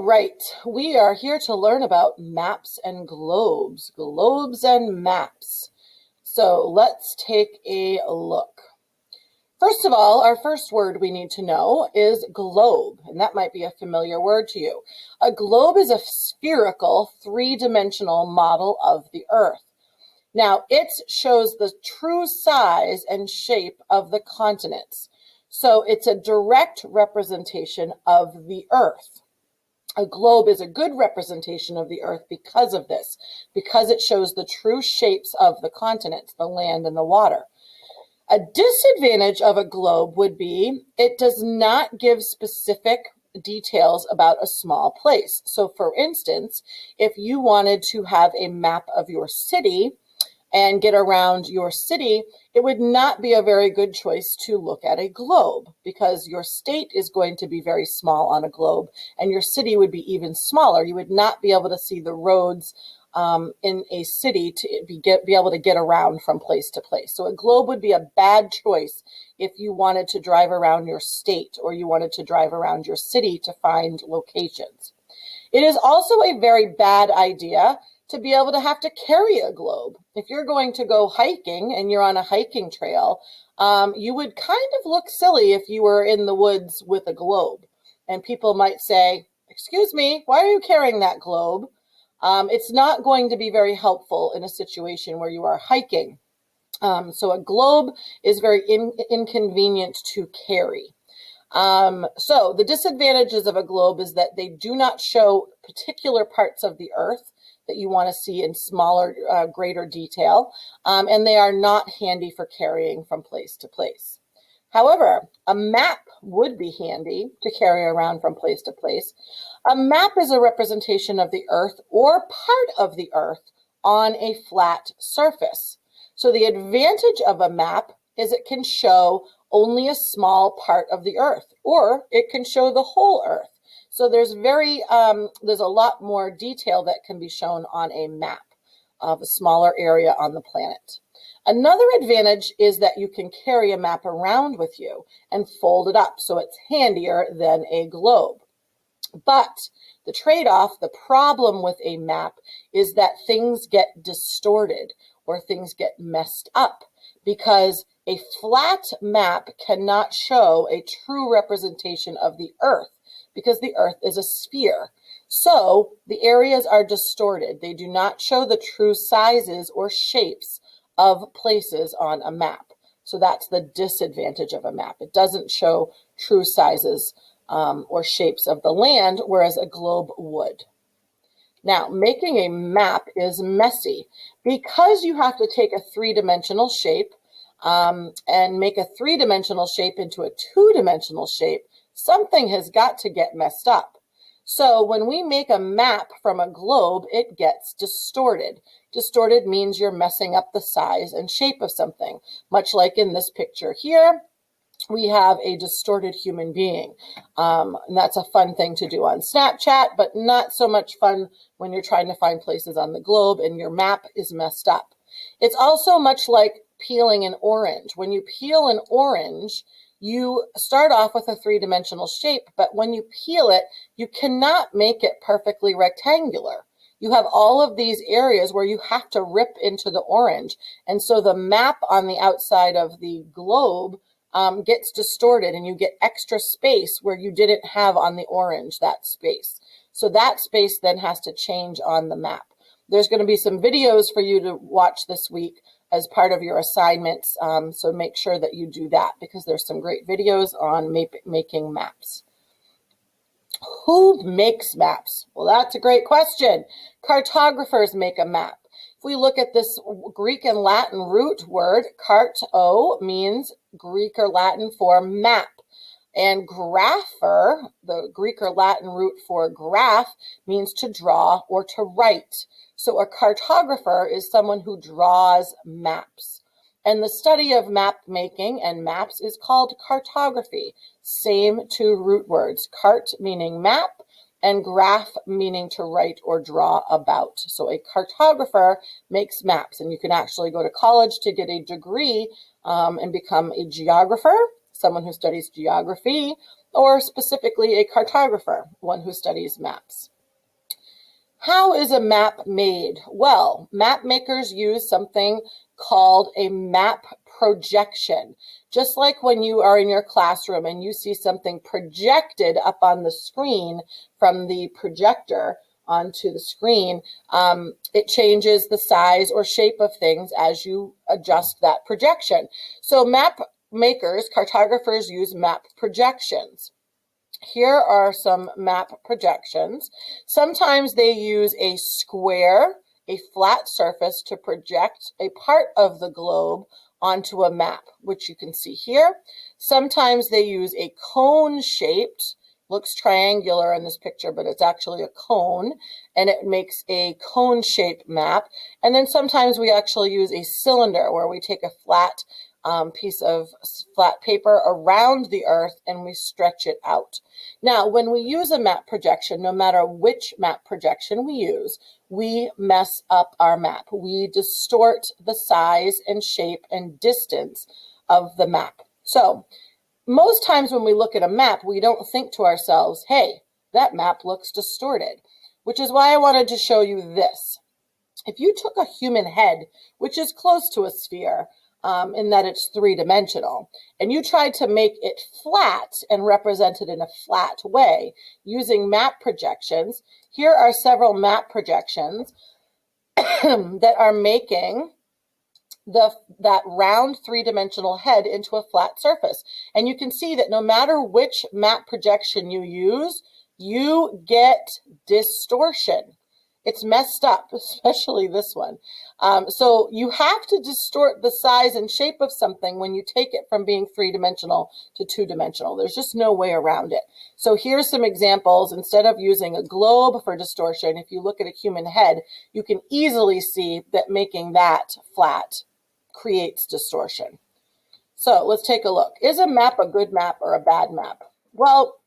right, we are here to learn about maps and globes, globes and maps. So let's take a look. First of all, our first word we need to know is globe, and that might be a familiar word to you. A globe is a spherical, three-dimensional model of the Earth. Now, it shows the true size and shape of the continents. So it's a direct representation of the Earth. A globe is a good representation of the Earth because of this, because it shows the true shapes of the continents, the land and the water. A disadvantage of a globe would be it does not give specific details about a small place. So for instance, if you wanted to have a map of your city and get around your city, it would not be a very good choice to look at a globe because your state is going to be very small on a globe and your city would be even smaller. You would not be able to see the roads in a city to be able to get around from place to place. So a globe would be a bad choice if you wanted to drive around your state or you wanted to drive around your city to find locations. It is also a very bad idea to be able to have to carry a globe. If you're going to go hiking and you're on a hiking trail, you would kind of look silly if you were in the woods with a globe. And people might say, "Excuse me, why are you carrying that globe?" It's not going to be very helpful in a situation where you are hiking. So a globe is very inconvenient to carry. So the disadvantages of a globe is that they do not show particular parts of the Earth that you want to see in smaller, greater detail, and they are not handy for carrying from place to place. However, a map would be handy to carry around from place to place. A map is a representation of the Earth or part of the Earth on a flat surface. So the advantage of a map is it can show only a small part of the Earth, or it can show the whole Earth. So there's a lot more detail that can be shown on a map of a smaller area on the planet. Another advantage is that you can carry a map around with you and fold it up, so it's handier than a globe. But the trade-off, the problem with a map is that things get distorted or things get messed up because a flat map cannot show a true representation of the Earth because the Earth is a sphere. So the areas are distorted. They do not show the true sizes or shapes of places on a map. So that's the disadvantage of a map. It doesn't show true sizes or shapes of the land, whereas a globe would. Now, making a map is messy because you have to take a three-dimensional shape and make a three-dimensional shape into a two-dimensional shape. Something has got to get messed up. So when we make a map from a globe, it gets distorted. Distorted means you're messing up the size and shape of something, much like in this picture here. We have a distorted human being. And that's a fun thing to do on Snapchat, but not so much fun when you're trying to find places on the globe and your map is messed up. It's also much like peeling an orange. When you peel an orange, you start off with a three-dimensional shape, but when you peel it, you cannot make it perfectly rectangular. You have all of these areas where you have to rip into the orange. And so the map on the outside of the globe gets distorted and you get extra space where you didn't have on the orange, that space. So that space then has to change on the map. There's going to be some videos for you to watch this week as part of your assignments. So make sure that you do that because there's some great videos on making maps. Who makes maps? Well, that's a great question. Cartographers make a map. If we look at this Greek and Latin root word, carto means Greek or Latin for map. And grapher, the Greek or Latin root for graph, means to draw or to write. So a cartographer is someone who draws maps. And the study of map making and maps is called cartography. Same two root words, cart meaning map and graph meaning to write or draw about. So a cartographer makes maps, and you can actually go to college to get a degree and become a geographer, someone who studies geography, or specifically a cartographer, one who studies maps. How is a map made? Well, map makers use something called a map projection. Just like when you are in your classroom and you see something projected up on the screen from the projector onto the screen, it changes the size or shape of things as you adjust that projection. So map makers, cartographers, use map projections. Here are some map projections. Sometimes they use a square, a flat surface to project a part of the globe onto a map, which you can see here. Sometimes they use a cone-shaped, looks triangular in this picture, but it's actually a cone, and it makes a cone-shaped map. And then sometimes we actually use a cylinder where we take a flat piece of flat paper around the earth and we stretch it out. Now, when we use a map projection, no matter which map projection we use, we mess up our map. We distort the size and shape and distance of the map. So most times when we look at a map, we don't think to ourselves, hey, that map looks distorted, which is why I wanted to show you this. If you took a human head, which is close to a sphere, in that it's three-dimensional, and you tried to make it flat and represent it in a flat way using map projections, here are several map projections that are making that round three-dimensional head into a flat surface. And you can see that no matter which map projection you use, you get distortion. It's messed up, especially this one. So you have to distort the size and shape of something when you take it from being three-dimensional to two-dimensional. There's just no way around it. So here's some examples. Instead of using a globe for distortion, if you look at a human head, you can easily see that making that flat creates distortion. So let's take a look. Is a map a good map or a bad map? Well,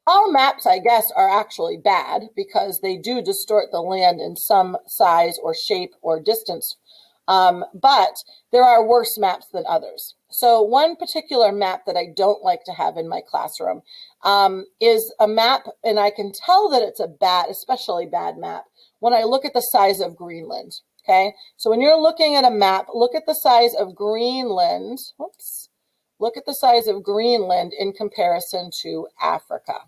all maps, I guess, are actually bad because they do distort the land in some size or shape or distance. But there are worse maps than others. So one particular map that I don't like to have in my classroom is a map, and I can tell that it's a bad, especially bad map, when I look at the size of Greenland. Okay, so when you're looking at a map, look at the size of Greenland. Whoops. Look at the size of Greenland in comparison to Africa.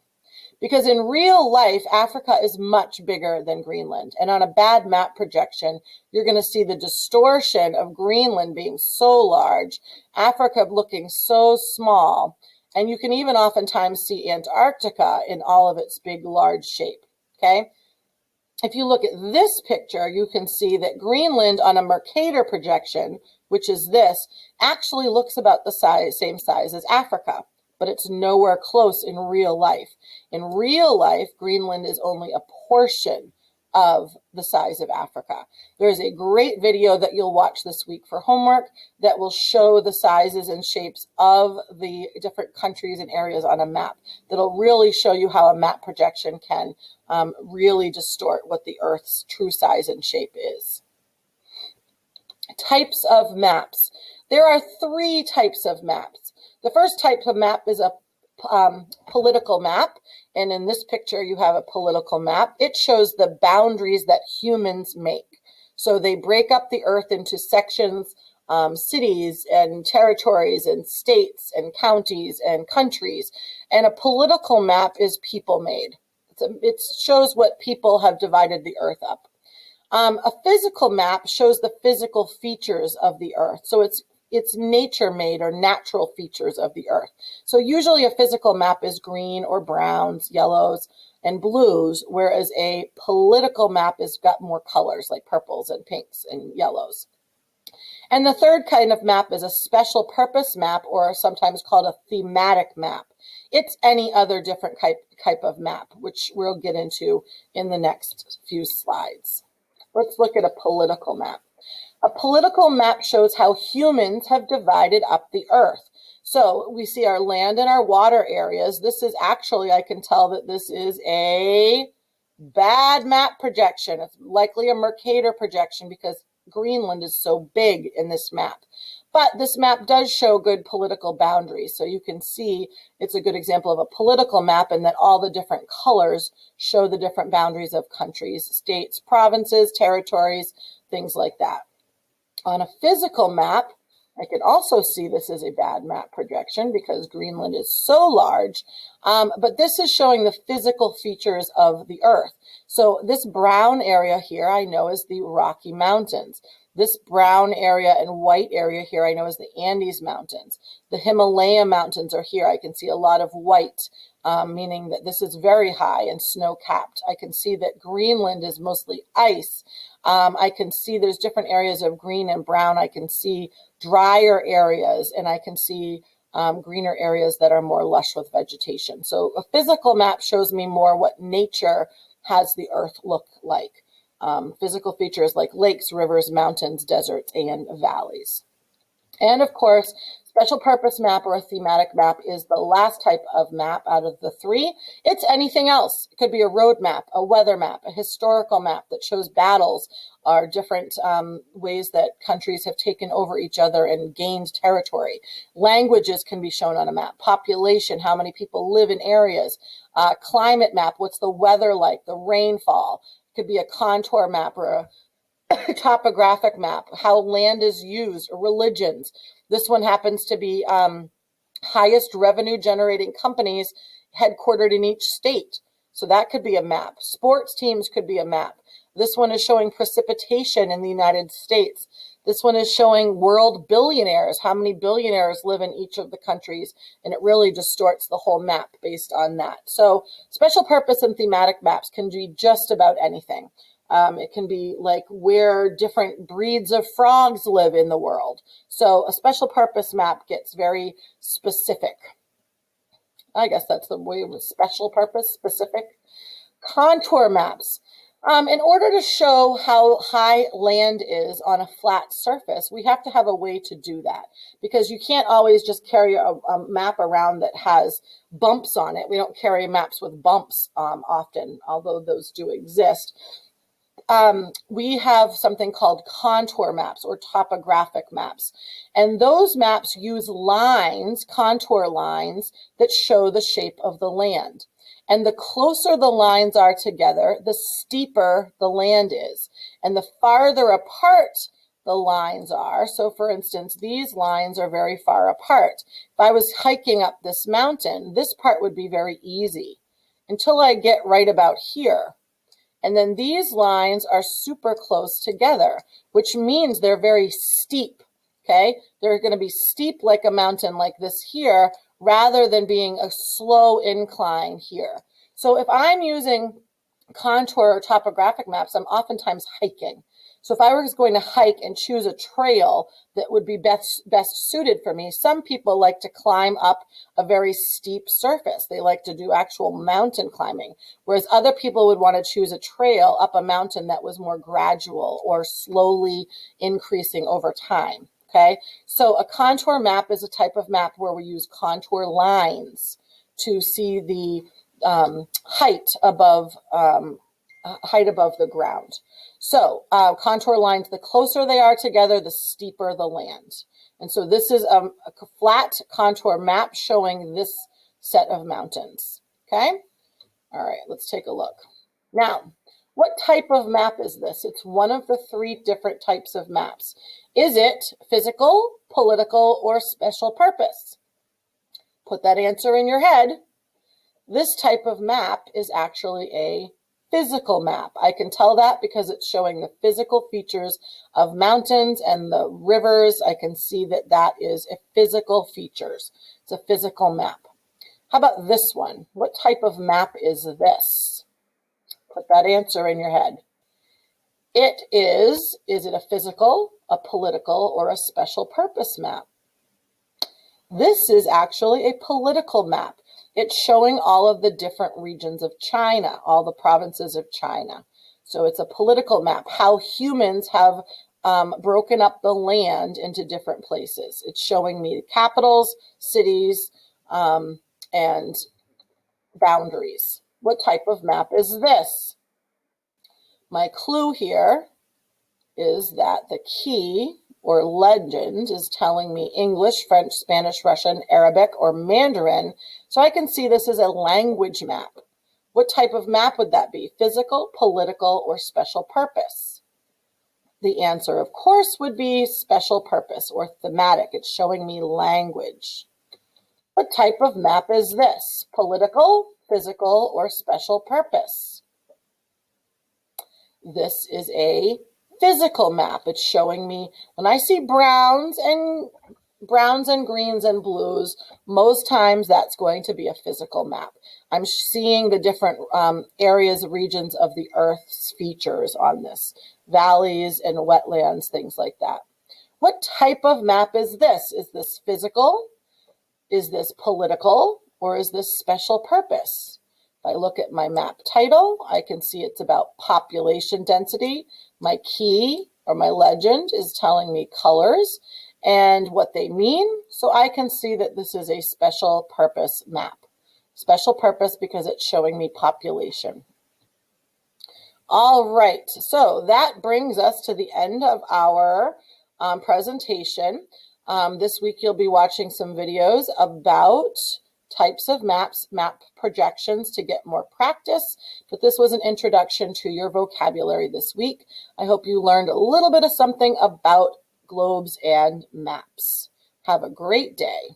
Because in real life, Africa is much bigger than Greenland. And on a bad map projection, you're going to see the distortion of Greenland being so large, Africa looking so small. And you can even oftentimes see Antarctica in all of its big, large shape. Okay? If you look at this picture, you can see that Greenland on a Mercator projection, which is this, actually looks about the same size as Africa. But it's nowhere close in real life. In real life, Greenland is only a portion of the size of Africa. There's a great video that you'll watch this week for homework that will show the sizes and shapes of the different countries and areas on a map. That'll really show you how a map projection can really distort what the Earth's true size and shape is. Types of maps. There are 3 types of maps. The first type of map is a political map, and in this picture you have a political map. It shows the boundaries that humans make. So they break up the earth into sections, cities and territories and states and counties and countries. And a political map is people-made. It shows what people have divided the earth up. A physical map shows the physical features of the earth. So it's nature-made or natural features of the earth. So usually a physical map is green or browns, yellows, and blues, whereas a political map has got more colors like purples and pinks and yellows. And the third kind of map is a special purpose map, or sometimes called a thematic map. It's any other different type of map, which we'll get into in the next few slides. Let's look at a political map. A political map shows how humans have divided up the earth. So we see our land and our water areas. This is actually, I can tell that this is a bad map projection. It's likely a Mercator projection because Greenland is so big in this map. But this map does show good political boundaries. So you can see it's a good example of a political map, and that all the different colors show the different boundaries of countries, states, provinces, territories, things like that. On a physical map, I can also see this is a bad map projection because Greenland is so large, but this is showing the physical features of the Earth. So this brown area here I know is the Rocky Mountains. This brown area and white area here I know is the Andes Mountains. The Himalaya Mountains are here. I can see a lot of white, meaning that this is very high and snow-capped. I can see that Greenland is mostly ice. I can see there's different areas of green and brown. I can see drier areas, and I can see greener areas that are more lush with vegetation. So a physical map shows me more what nature has the Earth look like. Physical features like lakes, rivers, mountains, deserts, and valleys. And of course, special purpose map or a thematic map is the last type of map out of the three. It's anything else. It could be a road map, a weather map, a historical map that shows battles or different ways that countries have taken over each other and gained territory. Languages can be shown on a map. Population, how many people live in areas. Climate map, what's the weather like, the rainfall. It could be a contour map or a topographic map, how land is used, religions. This one happens to be highest revenue generating companies headquartered in each state. So that could be a map. Sports teams could be a map. This one is showing precipitation in the United States. This one is showing world billionaires, how many billionaires live in each of the countries, and it really distorts the whole map based on that. So special purpose and thematic maps can be just about anything. It can be like where different breeds of frogs live in the world. So a special purpose map gets very specific. I guess that's the way with special purpose, specific. Contour maps. In order to show how high land is on a flat surface, we have to have a way to do that because you can't always just carry a map around that has bumps on it. We don't carry maps with bumps often, although those do exist. We have something called contour maps or topographic maps. And those maps use lines, contour lines, that show the shape of the land. And the closer the lines are together, the steeper the land is. And the farther apart the lines are, so for instance, these lines are very far apart. If I was hiking up this mountain, this part would be very easy until I get right about here. And then these lines are super close together, which means they're very steep, okay? They're going to be steep like a mountain like this here, rather than being a slow incline here. So if I'm using contour or topographic maps, I'm oftentimes hiking. So if I was going to hike and choose a trail that would be best suited for me, some people like to climb up a very steep surface. They like to do actual mountain climbing, whereas other people would want to choose a trail up a mountain that was more gradual or slowly increasing over time. Okay, so a contour map is a type of map where we use contour lines to see the height above the ground. So contour lines, the closer they are together, the steeper the land. And so this is a flat contour map showing this set of mountains. Okay? All right, let's take a look. Now, what type of map is this? It's one of the three different types of maps. Is it physical, political, or special purpose? Put that answer in your head. This type of map is actually a physical map. I can tell that because it's showing the physical features of mountains and the rivers. I can see that that is a physical features. It's a physical map. How about this one? What type of map is this? Put that answer in your head. It is it a physical, a political, or a special purpose map? This is actually a political map. It's showing all of the different regions of China, all the provinces of China. So it's a political map, how humans have broken up the land into different places. It's showing me capitals, cities, and boundaries. What type of map is this? My clue here is that the key or legend is telling me English, French, Spanish, Russian, Arabic, or Mandarin. So I can see this as a language map. What type of map would that be? Physical, political, or special purpose? The answer, of course, would be special purpose or thematic. It's showing me language. What type of map is this? Political, physical, or special purpose? This is a physical map. It's showing me when I see browns and greens and blues, most times that's going to be a physical map. I'm seeing the different areas, regions of the Earth's features on this, valleys and wetlands, things like that. What type of map is this? Is this physical? Is this political? Or is this special purpose? If I look at my map title, I can see it's about population density. My key or my legend is telling me colors and what they mean. So I can see that this is a special purpose map. Special purpose because it's showing me population. All right, so that brings us to the end of our presentation. This week you'll be watching some videos about types of maps, map projections to get more practice. But this was an introduction to your vocabulary this week. I hope you learned a little bit of something about globes and maps. Have a great day.